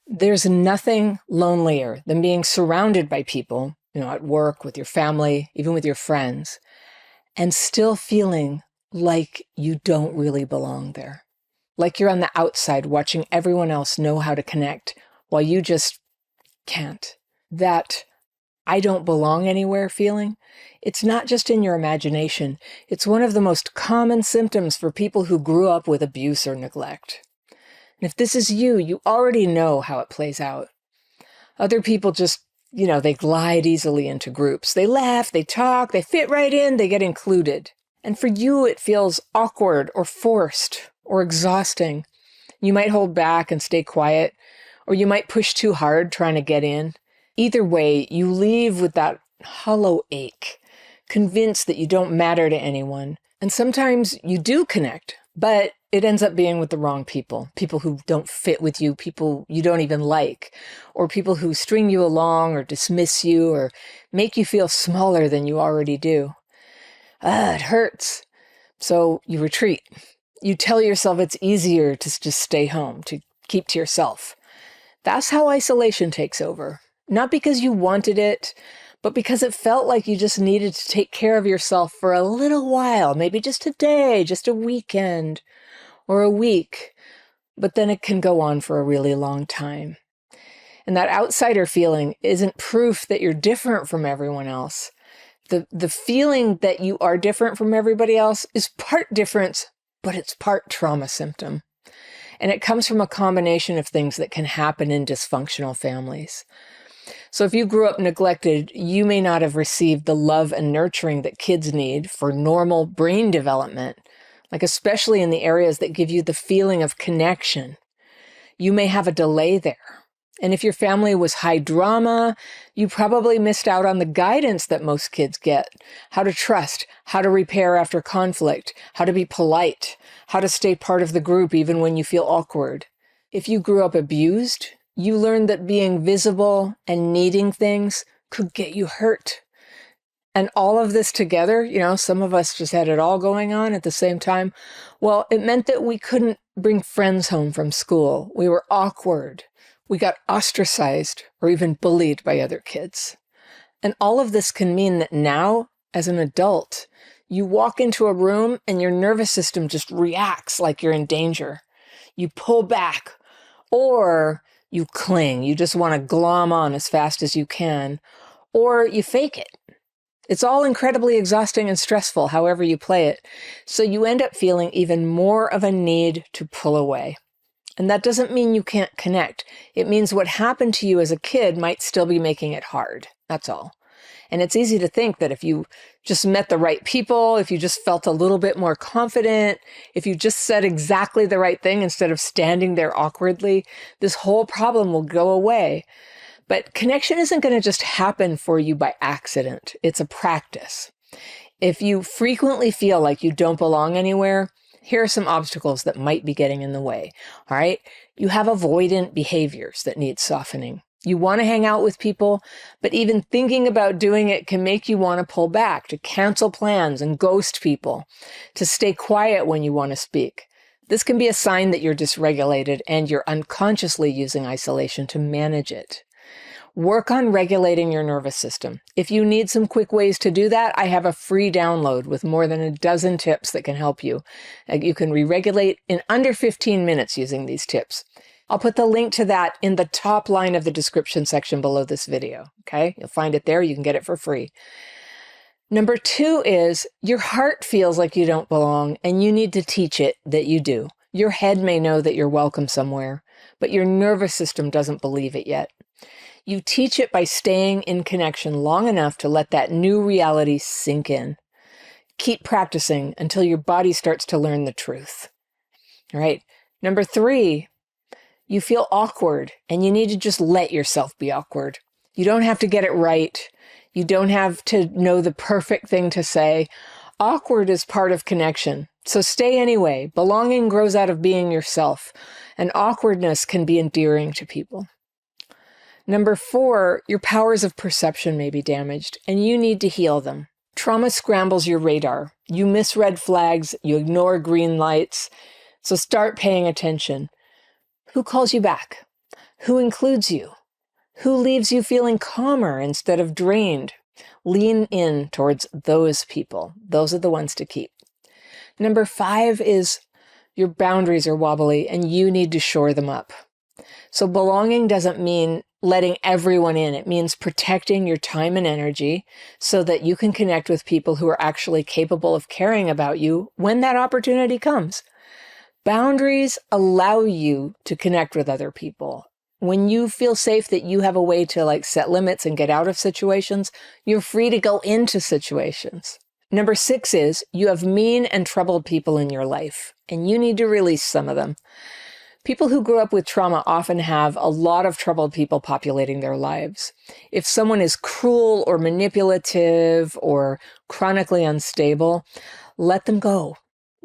There's nothing lonelier than being surrounded by people, at work, with your family, even with your friends, and still feeling like you don't really belong there. Like you're on the outside watching everyone else know how to connect while you just can't. That I don't belong anywhere feeling, it's not just in your imagination. It's one of the most common symptoms for people who grew up with abuse or neglect. And if this is you, you already know how it plays out. Other people just, they glide easily into groups. They laugh, they talk, they fit right in, they get included. And for you, it feels awkward or forced or exhausting. You might hold back and stay quiet, or you might push too hard trying to get in. Either way, you leave with that hollow ache, convinced that you don't matter to anyone. And sometimes you do connect, but it ends up being with the wrong people who don't fit with you, people you don't even like, or people who string you along or dismiss you or make you feel smaller than you already do. It hurts. So you retreat. You tell yourself it's easier to just stay home, to keep to yourself. That's how isolation takes over. Not because you wanted it, but because it felt like you just needed to take care of yourself for a little while, maybe just a day, just a weekend, or a week. But then it can go on for a really long time. And that outsider feeling isn't proof that you're different from everyone else. The feeling that you are different from everybody else is part difference, but it's part trauma symptom. And it comes from a combination of things that can happen in dysfunctional families. So if you grew up neglected, you may not have received the love and nurturing that kids need for normal brain development, like especially in the areas that give you the feeling of connection. You may have a delay there. And if your family was high drama, you probably missed out on the guidance that most kids get. How to trust, how to repair after conflict, how to be polite, how to stay part of the group even when you feel awkward. If you grew up abused, you learned that being visible and needing things could get you hurt. And all of this together, some of us just had it all going on at the same time. Well, it meant that we couldn't bring friends home from school. We were awkward. We got ostracized or even bullied by other kids. And all of this can mean that now, as an adult, you walk into a room and your nervous system just reacts like you're in danger. You pull back, or you cling. You just want to glom on as fast as you can, or you fake it. It's all incredibly exhausting and stressful, however you play it. So you end up feeling even more of a need to pull away. And that doesn't mean you can't connect. It means what happened to you as a kid might still be making it hard. That's all. And it's easy to think that if you just met the right people, if you just felt a little bit more confident, if you just said exactly the right thing instead of standing there awkwardly, this whole problem will go away. But connection isn't going to just happen for you by accident. It's a practice. If you frequently feel like you don't belong anywhere, here are some obstacles that might be getting in the way. All right. You have avoidant behaviors that need softening. You want to hang out with people, but even thinking about doing it can make you want to pull back, to cancel plans and ghost people, to stay quiet when you want to speak. This can be a sign that you're dysregulated and you're unconsciously using isolation to manage it. Work on regulating your nervous system. If you need some quick ways to do that, I have a free download with more than a dozen tips that can help you. You can re-regulate in under 15 minutes using these tips. I'll put the link to that in the top line of the description section below this video. Okay, you'll find it there. You can get it for free. Number 2 is your heart feels like you don't belong and you need to teach it that you do. Your head may know that you're welcome somewhere, but your nervous system doesn't believe it yet. You teach it by staying in connection long enough to let that new reality sink in. Keep practicing until your body starts to learn the truth. All right. Number 3, you feel awkward and you need to just let yourself be awkward. You don't have to get it right. You don't have to know the perfect thing to say. Awkward is part of connection. So stay anyway. Belonging grows out of being yourself, and awkwardness can be endearing to people. Number 4, your powers of perception may be damaged, and you need to heal them. Trauma scrambles your radar. You miss red flags, you ignore green lights. So start paying attention. Who calls you back? Who includes you? Who leaves you feeling calmer instead of drained? Lean in towards those people. Those are the ones to keep. Number 5 is your boundaries are wobbly and you need to shore them up. So belonging doesn't mean letting everyone in. It means protecting your time and energy so that you can connect with people who are actually capable of caring about you when that opportunity comes. Boundaries allow you to connect with other people. When you feel safe that you have a way to set limits and get out of situations, you're free to go into situations. Number 6 is you have mean and troubled people in your life, and you need to release some of them. People who grew up with trauma often have a lot of troubled people populating their lives. If someone is cruel or manipulative or chronically unstable, let them go.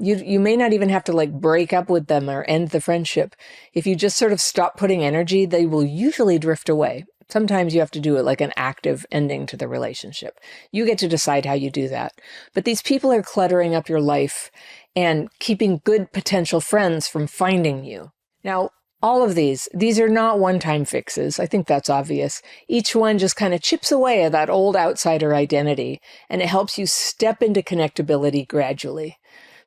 You may not even have to break up with them or end the friendship. If you just sort of stop putting energy, they will usually drift away. Sometimes you have to do it like an active ending to the relationship. You get to decide how you do that. But these people are cluttering up your life and keeping good potential friends from finding you. Now, all of these are not one-time fixes. I think that's obvious. Each one just kind of chips away at that old outsider identity, and it helps you step into connectability gradually.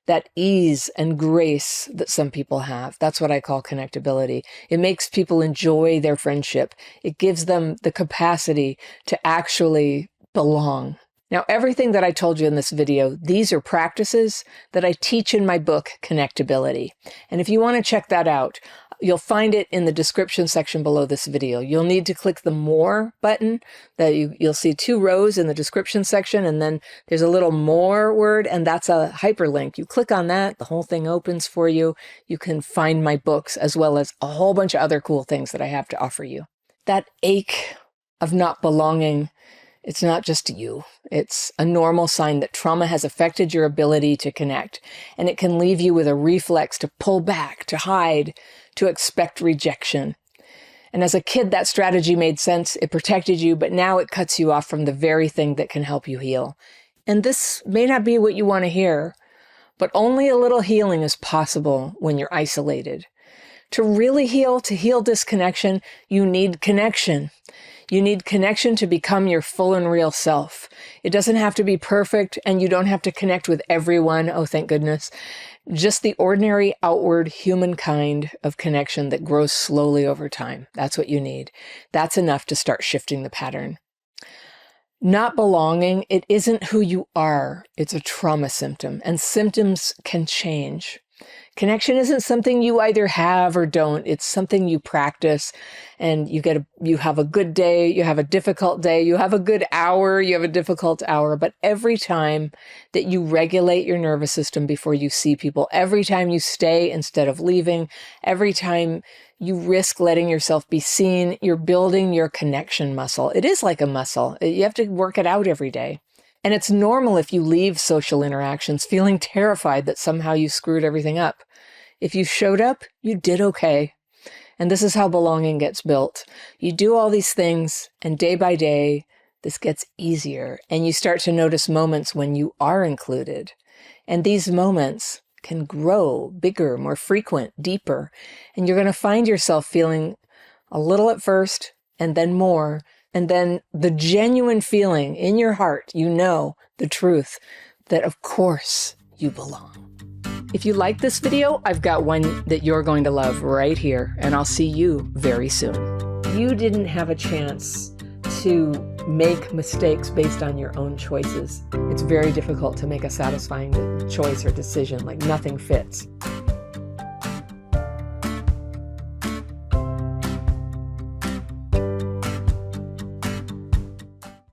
That ease and grace that some people have. That's what I call connectability. It makes people enjoy their friendship. It gives them the capacity to actually belong. Now, everything that I told you in this video, these are practices that I teach in my book, Connectability. And if you want to check that out, you'll find it in the description section below this video. You'll need to click the More button. You'll see 2 rows in the description section, and then there's a little More word, and that's a hyperlink. You click on that, the whole thing opens for you. You can find my books as well as a whole bunch of other cool things that I have to offer you. That ache of not belonging, it's not just you. It's a normal sign that trauma has affected your ability to connect, and it can leave you with a reflex to pull back, to hide, to expect rejection. And as a kid, that strategy made sense. It protected you, but now it cuts you off from the very thing that can help you heal. And this may not be what you want to hear, but only a little healing is possible when you're isolated. To really heal, to heal disconnection, you need connection. You need connection to become your full and real self. It doesn't have to be perfect, and you don't have to connect with everyone. Oh, thank goodness. Just the ordinary, outward, human kind of connection that grows slowly over time. That's what you need. That's enough to start shifting the pattern. Not belonging, it isn't who you are. It's a trauma symptom, and symptoms can change. Connection isn't something you either have or don't. It's something you practice, and you have a good day, you have a difficult day, you have a good hour, you have a difficult hour. But every time that you regulate your nervous system before you see people, every time you stay instead of leaving, every time you risk letting yourself be seen, you're building your connection muscle. It is like a muscle. You have to work it out every day. And it's normal if you leave social interactions feeling terrified that somehow you screwed everything up. If you showed up, you did okay. And this is how belonging gets built. You do all these things, and day by day, this gets easier. And you start to notice moments when you are included. And these moments can grow bigger, more frequent, deeper. And you're going to find yourself feeling a little at first, and then more. And then the genuine feeling in your heart, you know the truth that of course you belong. If you like this video, I've got one that you're going to love right here, and I'll see you very soon. You didn't have a chance to make mistakes based on your own choices. It's very difficult to make a satisfying choice or decision, like nothing fits.